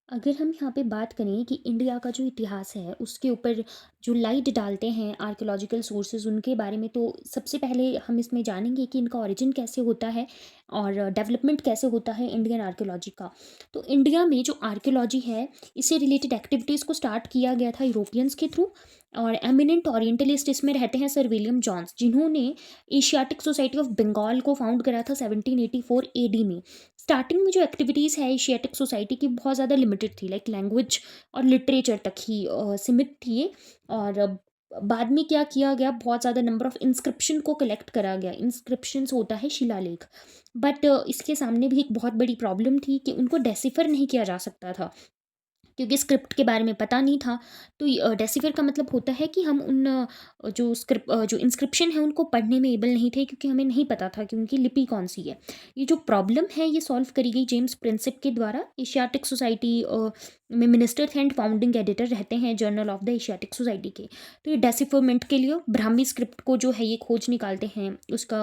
अगर हम यहाँ पे बात करें कि इंडिया का जो इतिहास है उसके ऊपर जो लाइट डालते हैं आर्कियोलॉजिकल सोर्सेज उनके बारे में, तो सबसे पहले हम इसमें जानेंगे कि इनका ओरिजिन कैसे होता है और डेवलपमेंट कैसे होता है इंडियन आर्कियोलॉजी का। तो इंडिया में जो आर्कियोलॉजी है, इससे रिलेटेड एक्टिविटीज़ को स्टार्ट किया गया था यूरोपियंस के थ्रू। और एमिनेंट ओरिएंटलिस्ट इसमें रहते हैं सर विलियम जॉन्स, जिन्होंने एशियाटिक सोसाइटी ऑफ बंगाल को फाउंड करा था 1784 एडी में। स्टार्टिंग में जो एक्टिविटीज़ है एशियाटिक सोसाइटी की बहुत ज़्यादा लिमिटेड थी, लाइक लैंग्वेज और लिटरेचर तक ही सीमित थी ये। और बाद में क्या किया गया, बहुत ज़्यादा नंबर ऑफ इंस्क्रिप्शन को कलेक्ट करा गया। इंस्क्रिप्शंस होता है शिलालेख। बट इसके सामने भी एक बहुत बड़ी प्रॉब्लम थी कि उनको डेसिफर नहीं किया जा सकता था, क्योंकि स्क्रिप्ट के बारे में पता नहीं था। तो डेसिफर का मतलब होता है कि हम उन जो इंस्क्रिप्शन है उनको पढ़ने में एबल नहीं थे, क्योंकि हमें नहीं पता था कि उनकी लिपि कौन सी है। ये जो प्रॉब्लम है ये सॉल्व करी गई जेम्स प्रिंसिप के द्वारा। एशियाटिक सोसाइटी में मिनिस्टर थे एंड फाउंडिंग एडिटर रहते हैं journal of the Asiatic society के। तो ये डेसिफरमेंट के लिए ब्राह्मी स्क्रिप्ट को जो है ये खोज निकालते हैं उसका।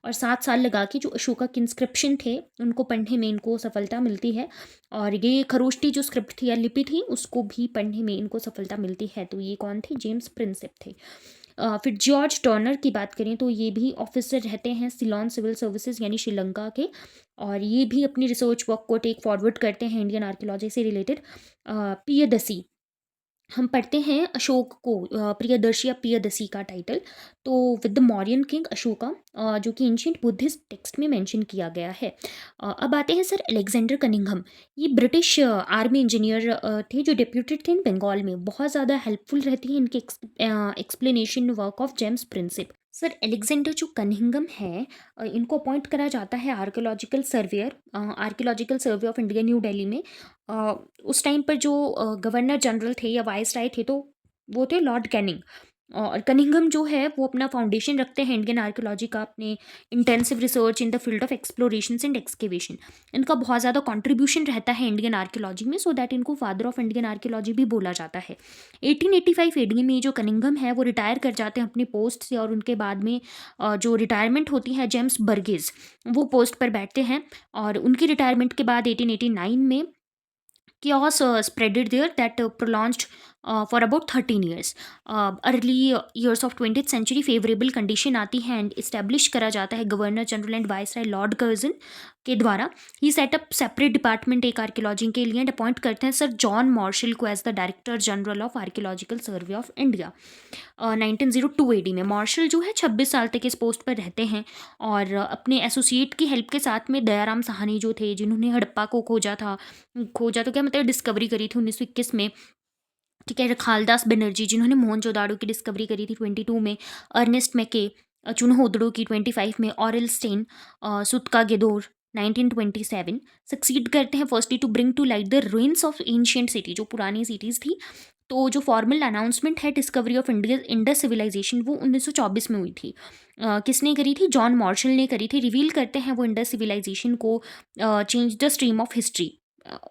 और 7 साल लगा के जो अशोका के इंस्क्रिप्शन थे उनको पढ़ने में इनको सफलता मिलती है। और ये खरोष्टी जो स्क्रिप्ट थी या लिपि थी उसको भी पढ़ने में इनको सफलता मिलती है। तो ये कौन थे? जेम्स प्रिंसिप थे। फिर जॉर्ज टर्नर की बात करें तो ये भी ऑफिसर रहते हैं सिलोन सिविल सर्विसेज यानी श्रीलंका के। और ये भी अपनी रिसर्च वर्क को टेक फॉरवर्ड करते हैं इंडियन आर्कियोलॉजी से रिलेटेड। पियदसी हम पढ़ते हैं अशोक को, प्रियदर्शी या प्रियदसी का टाइटल। तो with the Mauryan king Ashoka, जो कि एंशियंट बुद्धिस्ट टेक्स्ट में मेंशन किया गया है। अब आते हैं सर अलेक्जेंडर कनिंघम। ये ब्रिटिश आर्मी इंजीनियर थे जो डिप्यूटेड थे इन बंगाल में। बहुत ज़्यादा हेल्पफुल रहती है इनकी explanation work of James Prinsep. Sir Alexander जो कनिंघम है, इनको अपॉइंट करा जाता है archaeological surveyor, archaeological survey of India new Delhi में। अ, उस टाइम पर जो गवर्नर जनरल थे या वाइसराय थे, तो वो थे लॉर्ड कैनिंग। और कनिंघम जो है वो अपना फाउंडेशन रखते हैं इंडियन आर्कियोलॉजी का अपने intensive research in the field of exploration and excavation. इनका बहुत ज़्यादा कंट्रीब्यूशन रहता है इंडियन आर्कियोलॉजी में, सो दैट इनको फादर ऑफ इंडियन आर्कियोलॉजी भी बोला जाता है। 1885 एडी में जो कनिंघम है वो रिटायर कर जाते हैं अपनी पोस्ट से। और उनके बाद में जो रिटायरमेंट होती है, जेम्स बर्गेज वो पोस्ट पर बैठते हैं। और उनकी रिटायरमेंट के बाद 1889 में chaos spreaded there that prolonged for about 13 years. Early years of 20th century favourable condition आती है एंड इस्टेब्लिश करा जाता है governor general and viceroy lord Curzon के द्वारा। ही सेटअप सेपरेट डिपार्टमेंट एक आर्कियोलॉजी के लिए एंड अपॉइंट करते हैं सर जॉन मार्शल को as the director general of archaeological survey of India. 1902 AD में मार्शल जो है 26 साल तक इस पोस्ट पर रहते हैं। और अपने एसोसिएट की हेल्प के साथ में दयाराम साहनी जो थे, जिन्होंने हड़प्पा को खोजा तो क्या मतलब डिस्कवरी करी थी 1921 में। ठीक है, रखालदास बनर्जी जिन्होंने मोहनजोदाड़ो की डिस्कवरी करी थी 22 में। अर्नेस्ट मैके चुनहोदड़ो की 25 में। ऑरेल स्टेन सुतका गेदोर 1927 सक्सीड करते हैं firstly to bring to light the ruins of ancient city, जो पुरानी सिटीज़ थी। तो जो फॉर्मल अनाउंसमेंट है discovery of India Indus civilisation वो 1924 में हुई थी। किसने करी थी? जॉन मार्शल ने करी थी। रिवील करते हैं वो इंडस सिविलाइजेशन को change the stream of history.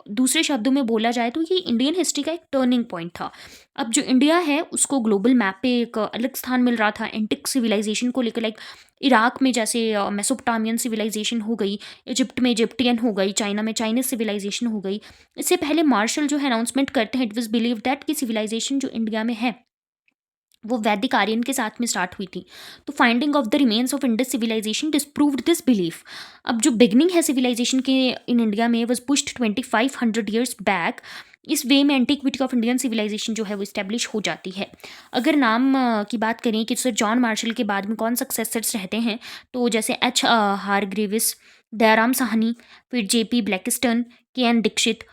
दूसरे शब्दों में बोला जाए तो ये इंडियन हिस्ट्री का एक टर्निंग पॉइंट था। अब जो इंडिया है उसको ग्लोबल मैप पे एक अलग स्थान मिल रहा था एंटिक सिविलाइजेशन को लेकर। लाइक इराक में जैसे मेसोपोटामियन सिविलाइजेशन हो गई, इजिप्ट में इजिप्टियन हो गई, चाइना में चाइनीज सिविलाइजेशन हो गई। इससे पहले मार्शल जो है अनाउंसमेंट करते हैं, इट वाज बिलीव दैट कि सिविलाइजेशन जो इंडिया में है वो वैदिक आर्यन के साथ में स्टार्ट हुई थी। तो finding of the remains of Indus civilisation disproved this belief. अब जो बिगनिंग है सिविलाइजेशन के इन इंडिया में वाज पुश्ड 2500 ईयर्स बैक। इस वे में एंटीक्विटी ऑफ इंडियन सिविलाइजेशन जो है वो इस्टेब्लिश हो जाती है। अगर नाम की बात करें कि सर जॉन मार्शल के बाद में कौन सक्सेसर्स रहते हैं, तो जैसे एच हारग्रीविस, दयाराम साहनी, फिर J P Blakiston, K N Dikshit,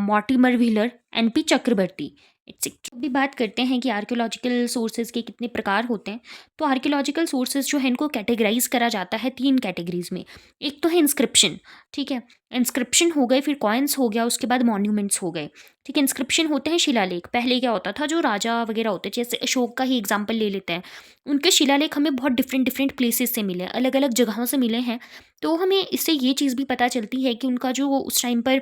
Mortimer Wheeler, N P Chakravarti. अभी बात करते हैं कि आर्कियोलॉजिकल सोर्सेज के कितने प्रकार होते हैं। तो आर्कियोलॉजिकल सोर्सेज जो है इनको कैटेगराइज करा जाता है 3 कैटेगरीज में। एक तो है इंस्क्रिप्शन। ठीक है, इंस्क्रिप्शन हो गए, फिर कॉइन्स हो गया, उसके बाद मॉन्यूमेंट्स हो गए। ठीक है, इंस्क्रिप्शन होते हैं शिलालेख। पहले क्या होता था, जो राजा वगैरह होते थे, जैसे अशोक का ही एग्जाम्पल ले लेते हैं, उनके शिलालेख हमें बहुत डिफरेंट डिफरेंट प्लेसेस से मिले, अलग अलग जगहों से मिले हैं। तो हमें इससे ये चीज़ भी पता चलती है कि उनका जो उस टाइम पर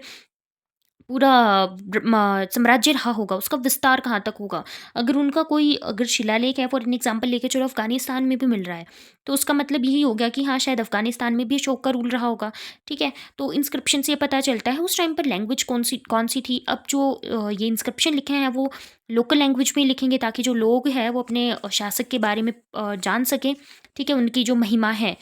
पूरा साम्राज्य रहा होगा, उसका विस्तार कहाँ तक होगा। अगर उनका कोई अगर शिलालेख है, फॉर एन एग्जाम्पल लेके चलो अफ़गानिस्तान में भी मिल रहा है, तो उसका मतलब यही हो गया कि हाँ, शायद अफ़गानिस्तान में भी अशोक का रूल रहा होगा, ठीक है? तो इंस्क्रिप्शन से ये पता चलता है उस टाइम पर लैंग्वेज कौन-सी थी। अब जो ये इंस्क्रिप्शन लिखे हैं वो लोकल लैंग्वेज में ही लिखेंगे ताकि जो लोग हैं वो अपने शासक के बारे में जान सकें, ठीक है? उनकी जो महिमा है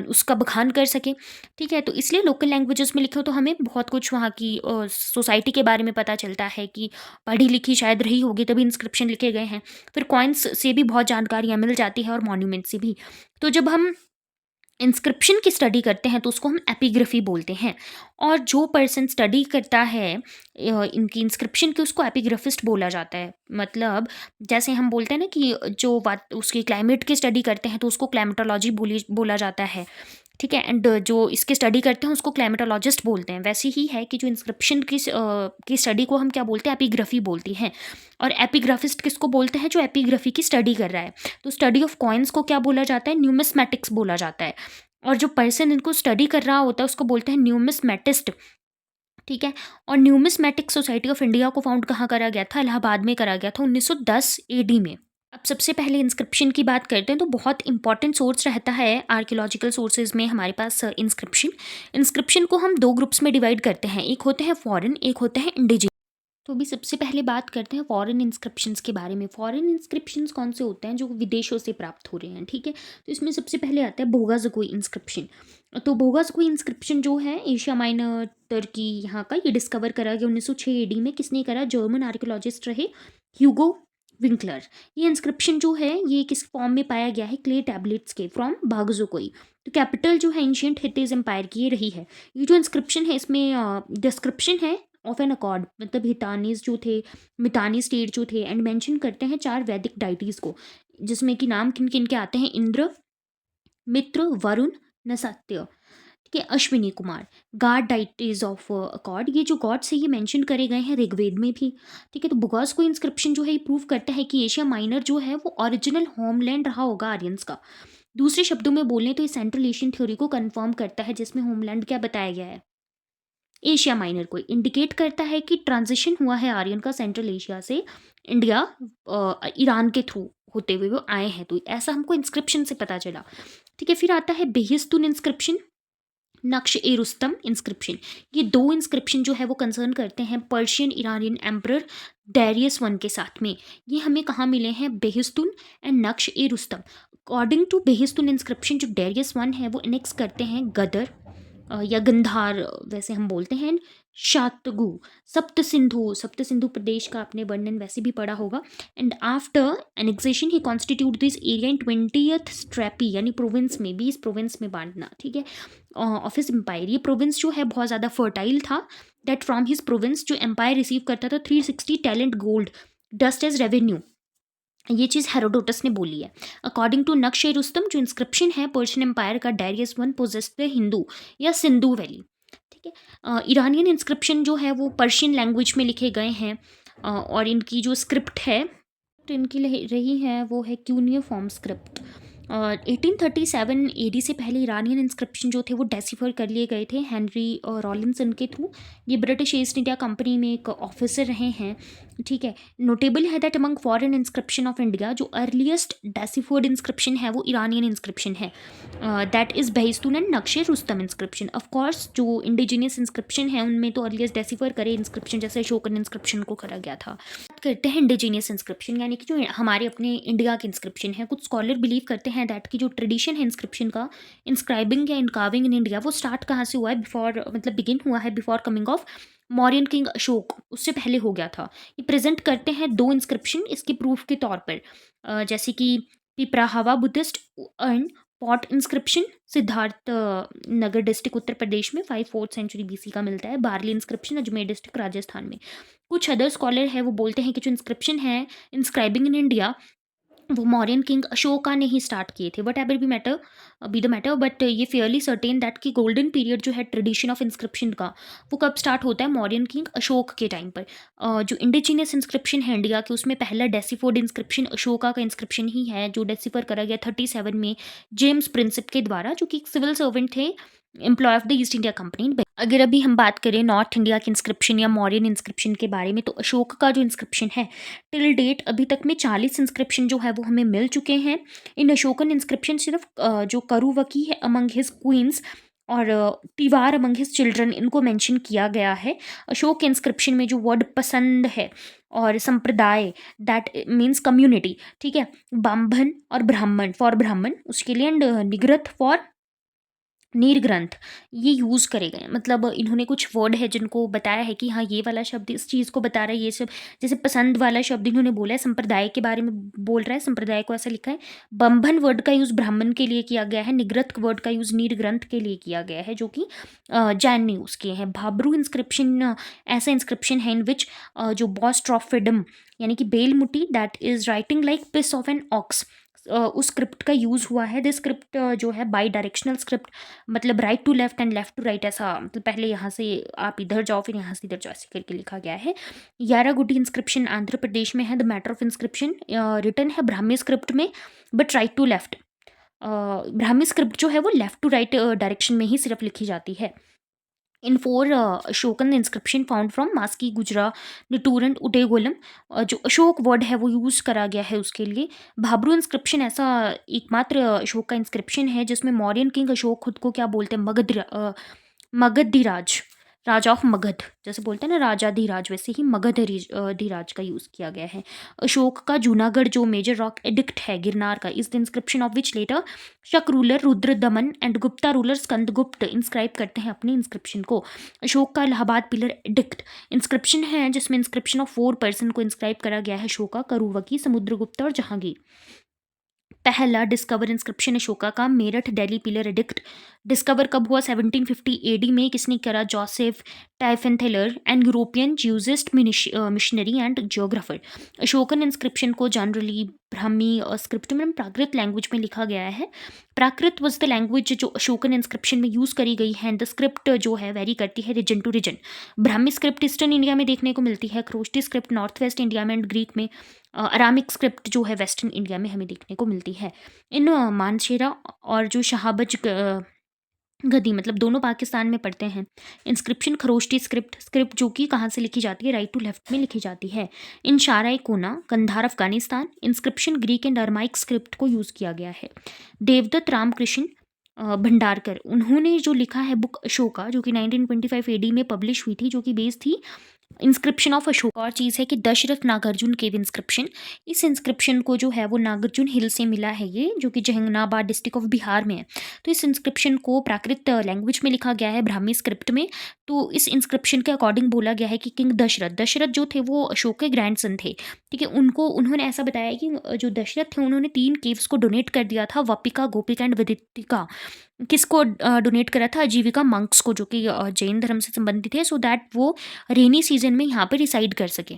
उसका बखान कर सकें। ठीक है, तो इसलिए लोकल लैंग्वेजेस में लिखो तो हमें बहुत कुछ वहाँ की सोसाइटी के बारे में पता चलता है कि पढ़ी-लिखी शायद रही होगी तभी इंस्क्रिप्शन लिखे गए हैं। फिर कॉइन्स से भी बहुत जानकारियाँ मिल जाती है और मॉन्यूमेंट से भी। तो जब हम इंस्क्रिप्शन की स्टडी करते हैं तो उसको हम एपिग्राफी बोलते हैं, और जो पर्सन स्टडी करता है इनकी इंस्क्रिप्शन की उसको एपिग्राफिस्ट बोला जाता है। मतलब जैसे हम बोलते हैं ना कि जो बात उसकी क्लाइमेट की स्टडी करते हैं तो उसको क्लाइमेटोलॉजी बोला जाता है, ठीक है? एंड जो इसकी स्टडी करते हैं उसको क्लाइमेटोलॉजिस्ट बोलते हैं। वैसे ही है कि जो इंस्क्रिप्शन की स्टडी को हम क्या बोलते हैं, एपिग्राफी बोलती हैं। और एपिग्राफिस्ट किसको बोलते हैं, जो एपिग्राफी की स्टडी कर रहा है। तो स्टडी ऑफ कॉइन्स को क्या बोला जाता है, न्यूमिस्मैटिक्स बोला जाता है। और जो पर्सन इनको स्टडी कर रहा होता है उसको बोलते हैं न्यूमिस्मैटिस्ट, ठीक है? और न्यूमिस्मैटिक सोसाइटी ऑफ इंडिया को फाउंड कहाँ करा गया था, इलाहाबाद में करा गया था 1910 एडी में। अब सबसे पहले इंस्क्रिप्शन की बात करते हैं तो बहुत इंपॉर्टेंट सोर्स रहता है आर्कियोलॉजिकल सोर्सेज में हमारे पास इंस्क्रिप्शन। इंस्क्रिप्शन को हम दो ग्रुप्स में डिवाइड करते हैं, एक होते हैं फॉरेन, एक होते हैं इंडिजिनस। तो अभी सबसे पहले बात करते हैं फॉरेन इंस्क्रिप्शंस के बारे में। फॉरेन इंस्क्रिप्शंस कौन से होते हैं, जो विदेशों से प्राप्त हो रहे हैं, ठीक है? तो इसमें सबसे पहले आता है भोगाज़गोई इंस्क्रिप्शन। तो भोगाज़गोई इंस्क्रिप्शन जो है एशिया माइनर, टर्की यहाँ का, ये डिस्कवर करा गया 1906 एडी में। किसने करा, जर्मन आर्कियोलॉजिस्ट रहे ह्यूगो विंकलर। ये इंस्क्रिप्शन जो है ये किस फॉर्म में पाया गया है, क्ले टैबलेट्स के फ्रॉम भागजोकोई। तो कैपिटल जो है एंशियंट हिटिज एम्पायर की ये रही है। ये जो इंस्क्रिप्शन है इसमें डिस्क्रिप्शन है ऑफ एन अकॉर्ड, मतलब हितानीज जो थे, मितानी स्टेट जो थे, एंड मेंशन करते हैं 4 वैदिक डाइटीज को, जिसमें कि नाम किन किन के आते हैं, इंद्र, मित्र, वरुण, नसत्य, ठीक है, Ashwini Kumar. God deities of accord, ये जो गॉड्स है ये मेंशन करे गए हैं ऋग्वेद में भी, ठीक है? तो बुगास को इंस्क्रिप्शन जो है ये प्रूव करता है कि एशिया माइनर जो है वो ओरिजिनल होमलैंड रहा होगा आर्यंस का। दूसरे शब्दों में बोलें तो ये सेंट्रल एशियन थ्योरी को कंफर्म करता है, जिसमें होमलैंड क्या बताया गया है, एशिया माइनर को इंडिकेट करता है कि ट्रांजिशन हुआ है आर्यन का सेंट्रल एशिया से इंडिया, ईरान के थ्रू होते हुए वो आए हैं। तो ऐसा हमको इंस्क्रिप्शन से पता चला, ठीक है? फिर आता है बेहिस्तून इंस्क्रिप्शन, नक्श ए रुस्तम इंस्क्रिप्शन। ये दो इंस्क्रिप्शन जो है वो कंसर्न करते हैं Persian Iranian emperor Darius one के साथ में। ये हमें कहाँ मिले हैं, बेहिस्तून एंड नक्श ए रुस्तम। अकॉर्डिंग टू बेहिस्तून इंस्क्रिप्शन जो डेरियस वन है वो इनेक्स करते हैं गदर या गंधार, वैसे हम बोलते हैं, शातगु, सप्त सिंधु प्रदेश का आपने वर्णन वैसे भी पढ़ा होगा। And after annexation he constitute this area in 20th satrapy, यानी प्रोविंस में, 20 प्रोविंस में बांटना, ठीक है, ऑफ हिज एम्पायर। ये प्रोविंस जो है बहुत ज़्यादा फर्टाइल था। दैट फ्रॉम हिज प्रोविंस जो एम्पायर रिसीव करता था 360 talent gold dust as revenue. ये चीज़ हेरोडोटस ने बोली है। अकॉर्डिंग टू नक्श ए रुस्तम जो इंस्क्रिप्शन है पर्शियन एम्पायर का, Darius one poses the Hindu या सिंधु वैली, ठीक है? ईरानियन इंस्क्रिप्शन जो है वो पर्शियन लैंग्वेज में लिखे गए हैं, और इनकी जो स्क्रिप्ट है तो इनकी रही है वो है क्यूनियोफॉर्म स्क्रिप्ट। और 1837 एडी से पहले ईरानियन इंस्क्रिप्शन जो थे वो डेसिफर कर लिए गए थे हेनरी रॉलिंसन के थ्रू। ये ब्रिटिश ईस्ट इंडिया कंपनी में एक ऑफिसर रहे हैं, ठीक है? नोटेबल है that among foreign inscription of India जो अर्लीस्ट डेसिफर्ड इंस्क्रिप्शन है वो ईरानियन इंस्क्रिप्शन है, दैट इज़ बेहिस्तून एंड नक्शे रुस्तम इंस्क्रिप्शन। ऑफ कोर्स जो इंडिजिनियस इंस्क्रिप्शन है उनमें तो अर्लीस्ट डेसिफर करे इंस्क्रिप्शन जैसे अशोकन इंस्क्रिप्शन को करा गया था। बात करते हैं इंडिजीनियस इंस्क्रिप्शन, यानी कि जो हमारे अपने इंडिया के इंस्क्रिप्शन है। कुछ स्कॉलर बिलीव करते हैं दैट की जो ट्रेडिशन है इंस्क्रिप्शन का, इंस्क्राइबिंग या इनकाविंग इन इंडिया, वो स्टार्ट कहाँ से हुआ है, बिफोर, मतलब बिगिन हुआ है before coming of Mauryan king Ashok, उससे पहले हो गया था। ये प्रेजेंट करते हैं दो इंस्क्रिप्शन इसके प्रूफ के तौर पर, जैसे कि Piprahwa Buddhist urn pot inscription Siddharth Nagar district Uttar Pradesh में 5th सेंचुरी बीसी का मिलता है। बारली इंस्क्रिप्शन अजमेर डिस्ट्रिक्ट राजस्थान में। कुछ अदर स्कॉलर है वो बोलते हैं कि जो इंस्क्रिप्शन है इंस्क्राइबिंग इन इंडिया वो मौर्यन किंग अशोका ने ही स्टार्ट किए थे। What ever be the matter, but ये फेयरली सर्टेन दैट कि गोल्डन पीरियड जो है ट्रेडिशन ऑफ इंस्क्रिप्शन का वो कब स्टार्ट होता है, मौर्यन किंग अशोक के टाइम पर। जो इंडिजीनियस इंस्क्रिप्शन है इंडिया के उसमें पहला डेसिफोर्ड इंस्क्रिप्शन अशोका का इंस्क्रिप्शन ही है जो डेसिफर करा गया 37 में जेम्स प्रिंसिप के द्वारा, जो कि एक सिविल सर्वेंट थे employ of the East India Company. अगर अभी हम बात करें नॉर्थ इंडिया के इंस्क्रिप्शन या मौर्यन इंस्क्रिप्शन के बारे में, तो अशोक का जो इंस्क्रिप्शन है टिल डेट अभी तक में 40 इंस्क्रिप्शन जो है वो हमें मिल चुके हैं। इन अशोकन इंस्क्रिप्शन सिर्फ जो करुवकी है अमंग हिज क्वींस और तिवार अमंग हिज चिल्ड्रन, इनको मेंशन किया गया है। अशोक के इंस्क्रिप्शन में जो वर्ड पसंद है और संप्रदाय, दैट मीन्स कम्युनिटी, ठीक है, बाम्भन और ब्राह्मण फॉर ब्राह्मण उसके लिए, एंड निग्रथ फॉर नीर ग्रंथ, ये यूज़ करे गए हैं। मतलब इन्होंने कुछ वर्ड है जिनको बताया है कि हाँ ये वाला शब्द इस चीज़ को बता रहा है, ये सब जैसे पसंद वाला शब्द इन्होंने बोला है, संप्रदाय के बारे में बोल रहा है, संप्रदाय को ऐसा लिखा है। बंभन वर्ड का यूज़ ब्राह्मण के लिए किया गया है, निग्रथ वर्ड का यूज़ नीर ग्रंथ के लिए किया गया है, जो कि जैन ने यूज़ किए हैं। भाब्रू इंस्क्रिप्शन ऐसा इंस्क्रिप्शन है इन विच जो बॉस ट्रॉफिडम यानी कि बेलमुटी that is writing like piece of an ox, उस स्क्रिप्ट का यूज़ हुआ है। दिस स्क्रिप्ट जो है बाई डायरेक्शनल स्क्रिप्ट, मतलब right to left and left to right, ऐसा मतलब पहले यहाँ से आप इधर जाओ फिर यहाँ से इधर जाओ, ऐसे करके लिखा गया है। यारागुडी इंस्क्रिप्शन आंध्र प्रदेश में है। The matter of inscription written है ब्राह्मी स्क्रिप्ट में but right to left. Brahmi script जो है वो लेफ्ट टू राइट डायरेक्शन में ही सिर्फ लिखी जाती है। In four Ashokan inscription found from Maski Gujarra Nittur and उडेगोलम, जो अशोक वर्ड है वो यूज़ करा गया है उसके लिए। भाब्रू इंस्क्रिप्शन ऐसा एकमात्र अशोक का इंस्क्रिप्शन है जिसमें मौर्यन किंग अशोक खुद को क्या बोलते हैं, मगधीराज, राजा ऑफ मगध, जैसे बोलते हैं ना राजाधिराज, वैसे ही मगधीराज का यूज़ किया गया है। अशोक का जूनागढ़ जो मेजर रॉक एडिक्ट है गिरनार का, is the inscription of which later Shaka ruler Rudradaman and Gupta ruler Skandagupta inscribe करते हैं अपनी इंस्क्रिप्शन को। अशोक का इलाहाबाद पिलर एडिक्ट इंस्क्रिप्शन है जिसमें इंस्क्रिप्शन ऑफ 4 पर्सन को इंस्क्राइब करा गया है, अशोका, करुवकी, समुद्रगुप्त और जहांगीर। पहला डिस्कवर इंस्क्रिप्शन अशोका का Meerut Delhi pillar edict discover कब हुआ, 1750 एडी में। किसने करा, Joseph Tieffenthaler, and European Jesuit missionary and geographer. Ashokan inscription को जनरली ब्राह्मी स्क्रिप्ट में प्राकृत लैंग्वेज में लिखा गया है। प्राकृत वॉज द लैंग्वेज जो अशोकन इंस्क्रिप्शन में यूज़ करी गई है। द स्क्रिप्ट जो है वेरी करती है region to region. Brahmi script eastern India में देखने को मिलती है, Kharosthi script north west India में, एंड ग्रीक में। अरामिक स्क्रिप्ट जो है वेस्टर्न इंडिया में हमें देखने को मिलती है। इन मानशेरा और जो शाहबज गदी मतलब दोनों पाकिस्तान में पढ़ते हैं। इंस्क्रिप्शन खरोष्टी स्क्रिप्ट जो कि कहाँ से लिखी जाती है, राइट टू लेफ्ट में लिखी जाती है। In Shar-i-Kuna Kandahar Afghanistan, inscription Greek and Aramaic script को यूज़ किया गया है। देवदत्त रामकृष्ण भंडारकर, उन्होंने जो लिखा है बुक अशोका जो कि 1925 एडी में पब्लिश हुई थी, जो कि बेस्ड थी इंस्क्रिप्शन ऑफ अशोक। और चीज़ है कि दशरथ नागार्जुन केव इंस्क्रिप्शन, इस इंस्क्रिप्शन को जो है वो नागार्जुन हिल से मिला है, ये जो कि जहानाबाद डिस्ट्रिक्ट ऑफ बिहार में है। तो इस इंस्क्रिप्शन को प्राकृत लैंग्वेज में लिखा गया है ब्राह्मी स्क्रिप्ट में। तो इस इंस्क्रिप्शन के अकॉर्डिंग बोला गया है कि किंग दशरथ जो थे वो अशोक के ग्रैंडसन थे, ठीक है। उन्होंने ऐसा बताया कि जो दशरथ थे उन्होंने 3 केव्स को डोनेट कर दिया था, वपिका, गोपिका एंड विदितिका। किसको डोनेट करा था, आजीविका मंक्स को, जो कि जैन धर्म से संबंधित है, सो दैट वो रेनी सीजन में यहाँ पर रिसाइड कर सके।